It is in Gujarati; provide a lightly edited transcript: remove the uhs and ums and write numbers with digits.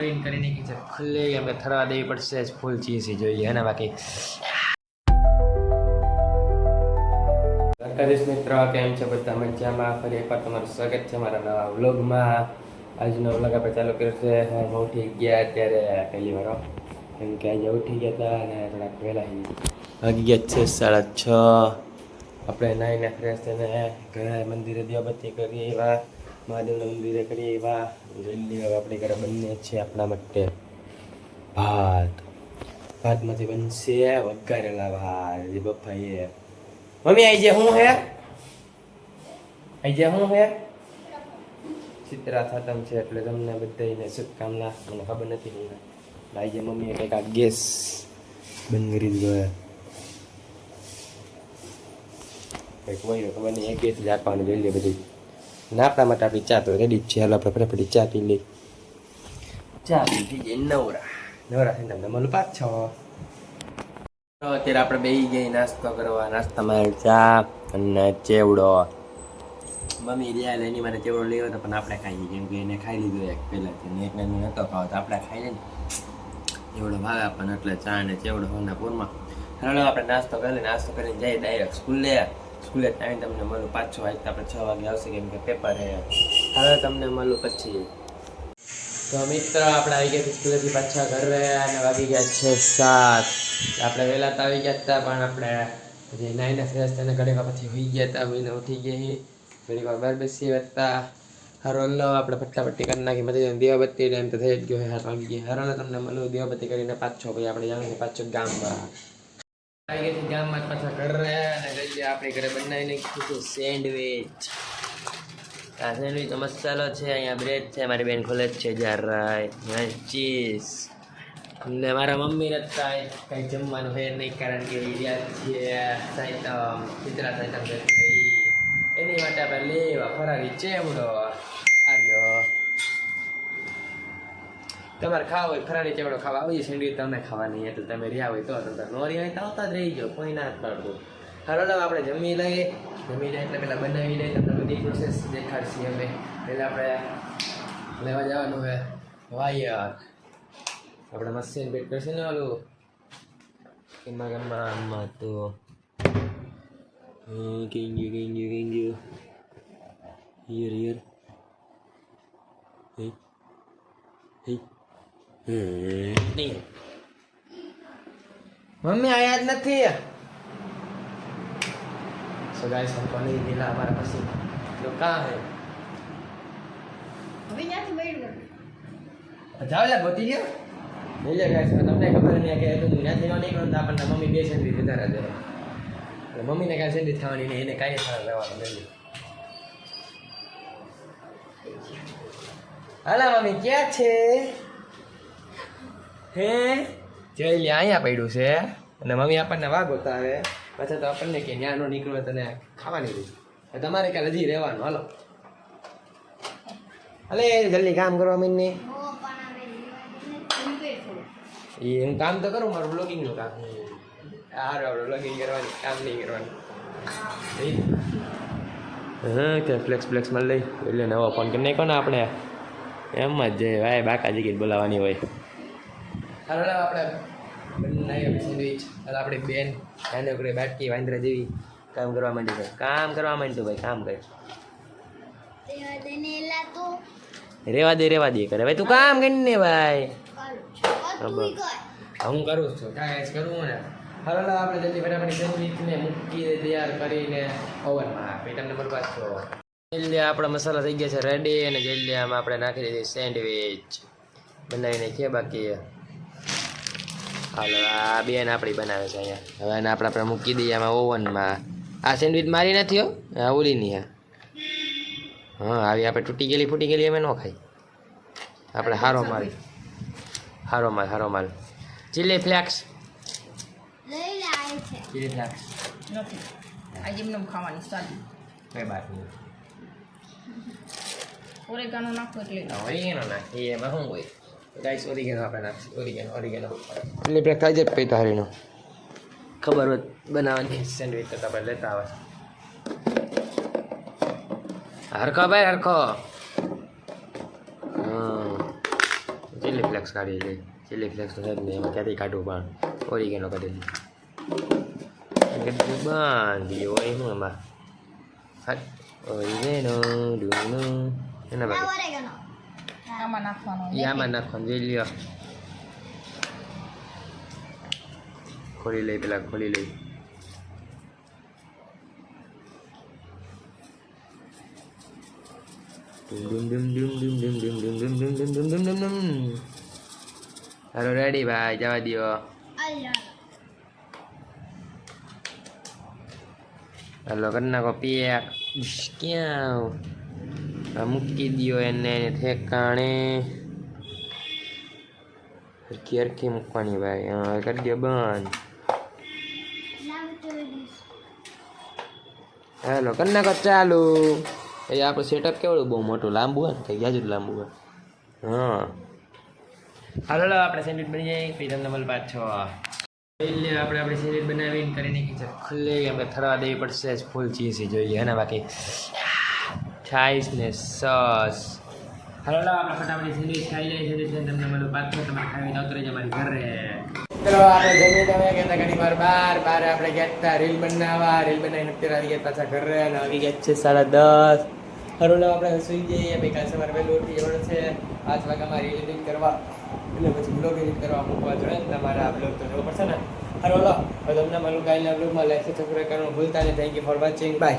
કરીને કે છે ખુલ્લે આપણે થરવા દેવી પડશે ફૂલ ચીસી જોઈએ અને બાકી દ્વારકાધીશ મિત્ર કેમ છે બધા મજામાં ફરી એકવાર તમારું સ્વાગત છે મારા નવા વ્લોગમાં આજનો વ્લોગ આપણે ચાલુ કર્યો છે હું ઉઠી ગયા અત્યારે પહેલી વાર કેમ કે આજે ઉઠી ગયા હતા અને થોડાક વહેલા વાગી ગયા છે 6:30 આપણે નાહીને ફ્રેશ થઈને ઘરે મંદિરે દીવાબત્તી કરીએ એવા મહાદેવના મંદિરે કરીએ એવા જલ્દી હવે આપણે ઘરે બનીએ છીએ આપણા માટે ભાતમાંથી બનશે વઘારેલા ભાત જે બફાઈએ મમ્મી આઈ જે હું હે ચિત્રા સાતમ છે એટલે તમને બધાને શુભકામના મને ખબર નથી મને આઈ જે મમ્મીએ કંઈક આ ગેસ બંધ કરી દીધો હે કંઈક હોય ખબર નહીં એક ગેસ જ આપવાનું જોઈ લે બધી ને આપણા માટે આપણી ચા તો રેડી જ છે હાલો આપણે ફટાફટ ચા પી લઈ ચા પી જઈએ નવરા થઈને તમને મળું પાછો અત્યારે આપણે બેસી ગઈ નાસ્તો કરવા નાસ્તામાં ચા અને ચેવડો મમ્મી રહ્યા એની માટે ચેવડો લેવો હતો પણ આપણે ખાઈએ કેમ કે એને ખાઈ લીધો એક પહેલાંથી ને એકને નહોતો ખાવો તો આપણે ખાઈ લે ને એવડો ભાગ આપણને એટલે ચા અને ચેવડો હોના પૂરમાં હવે આપણે નાસ્તો કરી નાસ્તો કરીને જઈએ ડાયરેક્ટ સ્કૂલે ટાઈમ તમને મળું 5-6 વાગે આપણે 6 વાગે આવશે કેમ કે પેપર હે હવે તમને મળું પછી તો મિત્ર આપણે આવી ગયા સ્કૂલેથી પાછા ઘરે અને વાગી ગયા છે 7 આપણે વહેલા તો આવી ગયા હતા પણ આપણે જે નાઈને ફ્રેશ થઈને ઘડીક પછી હોઈ ગયા હતા મહિને ઉઠી ગઈ ઘડીક વાર બહાર બેસી હતા હારો લો આપણે ફટાફટી કરી નાખી મળી દીવાબત્તી ટાઈમ તો થઈ જ ગયો 7 વાગી ગયા હારો તમને મળું દીવાબત્તી કરીને 5-6 પછી આપણે જવાનું પાછો ગામમાં આવી ગયા ગામમાં પાછા ઘરે અને જઈએ આપણે ઘરે બનાવીને કીધું સેન્ડવિચ આ સેન્ડવિચ મસાલો છે અહીંયા બ્રેડ છે મારી બેન ખોલે જ છે જ્યારે ચીઝ ને મારા મમ્મી હતા કંઈ જમવાનું હોય નહીં કારણ કે યાદ છે સાઈટમ ચિત્રા સાઈટમ એની માટે આપણે લેવા ફરારી ચેવડો આર્યો તમારે ખાવા હોય ફરારી ચેવડો ખાવા આવી સેન્ડવિચ તમે ખાવાની એટલે તમે રહ્યા હોય તો તમે નો રહ્યા હોય તો આવતા જ રહી જાઓ કોઈ ના પાડતું હાલો આપણે જમી લઈએ એટલે પહેલાં બનાવી લઈએ તમને બધી પ્રોસેસ દેખાડશી અમે પહેલાં આપણે લેવા જવાનું હોય વાયર આપણે મશીન બેટ કરશે ને ઓલું એમાં આમાં તો કઈ ગયું હિયર મમ્મી આયા જ નથી સો ગાઈસ हमको नहीं मिला हमारा मशीन तो कहाँ है अभी यहाँ से बैठ गए जाओ ला गोती लियो नहीं ले गाइस તમને ખબર નહીં કે તું ત્યાં થઈને નહીં કરું તો આપણને મમ્મી બે સેન્ડવિચ વધારે દે એટલે મમ્મીને કાંઈ સેન્ડવિચ ખાવાની નહીં એને કાંઈ ખાવા રહેવાનું નહીં હાલા મમ્મી ક્યાં છે હે જોઈ લે અહીંયા પડ્યું છે અને મમ્મી આપણને વાગોતા આવે પછી તો આપણને કે ન્યા નો નીકળો તને ખાવાની રહી તમારે કાલે હજી રહેવાનું હાલો અલે જલ્દી કામ કરવા મીને એ હું કામ તો કરું મારું બ્લોગિંગનું કામ સારું આપણે બ્લોગિંગ કરવાની કામ નહીં કરવાનું હા કે ફ્લેક્સ માં લઈ એટલે નવો ફોન કરી નાખો ને આપણે એમ જ જે ભાઈ બાકા જગ્યાએ બોલાવવાની હોય હાલો આપણે બનાવી સેન્ડવિચ આપણી બેન નાની કરી બાટકી વાંદરા જેવી કામ કરવા માંડી છે કામ કરવા માંડતું ભાઈ કામ કરે રેવા દે કરે ભાઈ તું કામ કરીને ભાઈ હું કરું છું કાંઈ કરું ને હાલો આપણે જલ્દી ફટાફટ સેન્ડવિચને મૂકી તૈયાર કરીને ઓવનમાં પછી તમને બરબાદ છો જલ્દી આપણા મસાલા થઈ ગયા છે રેડી અને જલ્દી આમાં આપણે નાખી દીધી સેન્ડવિચ બનાવીને છે બાકી હાલો આ બેન આપણી બનાવે છે અહીંયા હવે એને આપણે મૂકી દઈએ આમાં ઓવનમાં આ સેન્ડવિચ મારી નથી હો આ ઓલીની હા આવી આપણે ફૂટી ગયેલી અમે ન ખાઈ આપણે હારો માલ ચીલી ફ્લેક્સ નથી આજે એમને ખાવાની સાદી કઈ બાત નહીં ઓરેગાનો નાખો એટલે ઓરિગેનો નાખી એમાં શું હોય ગાઈસ ઓરિગેનો આપણે નાખીએ ઓરિગેનો ચીલી ફ્લેક્સ ખાઈ જાય પેટ હારીનો ખબર હોત બનાવવાની સેન્ડવિચ તો આપણે લેતા આવે હરખો ભાઈ હરખો ચીલી ફ્લેક્સ કાઢી લઈ ચીલી ફ્લેક્સ તો છે જ નહીં એમાં ક્યાંથી કાઢવું પણ ઓરિગેનો કાઢી લઈ બાંધી હોય શું એમાં ઓરિગેનો ડુંગળો એના બાકી આમાં નાખવાનું એ આમાં નાખવાનું જોઈ લ્યો ખોલી લઈ પેલા ખોલી લઈ હાલો રેડી ભાઈ જવા દો હાલો કરી નાખો પેક ક્યાં મૂકી દો એને ઠેકાણે હરખી હરખી મૂકવાની ભાઈ હા કરી દો બંધ હાલો કરી નાખો ચાલુ એ આપણું સેટઅપ કેવડું બહુ મોટું લાંબુ હોય ને કંઈ ગયા જ લાંબુ હોય હા હાલો આપણે સેન્ડવિચ બની જાય પછી તમને મળ પાછો એટલે આપણે આપણી સેન્ડવિચ બનાવીને કરી નાખી છે ખુલ્લે આપણે થરવા દેવી પડશે ફૂલ ચીઝી જોઈએ અને બાકી છાઈસ ને સોસ હાલો આપણે ફટાફટ સેન્ડવિચ ખાઈ લઈએ સેન્ડવિચ તમને મળું પાછો તમારે ખાવી તો રહી અમારી ઘરે ચલો આપણે જમી તમે કહેતા ઘણી વાર બાર આપણે ગયા હતા રીલ બનાવીને અત્યારે આવી ગયા પાછા ઘરે અને આવી ગયા છે 10:30 હરોલો આપણે સુઈ જઈએ પછી કાલ સવારે વહેલું ઉઠી જવાનું છે 5 વાગ્યામાં રીલ એડિટ કરવા એટલે પછી બ્લોગ એડિટ કરવા મૂકવા જોઈએ ને તમારા આ બ્લોગ તો જોવો પડશે ને હરોલો હવે તમને મળું કાલના બ્લોગમાં લાઈક સબસ્ક્રાઈબ કરવાનું ભૂલતા નહીં thank you for watching bye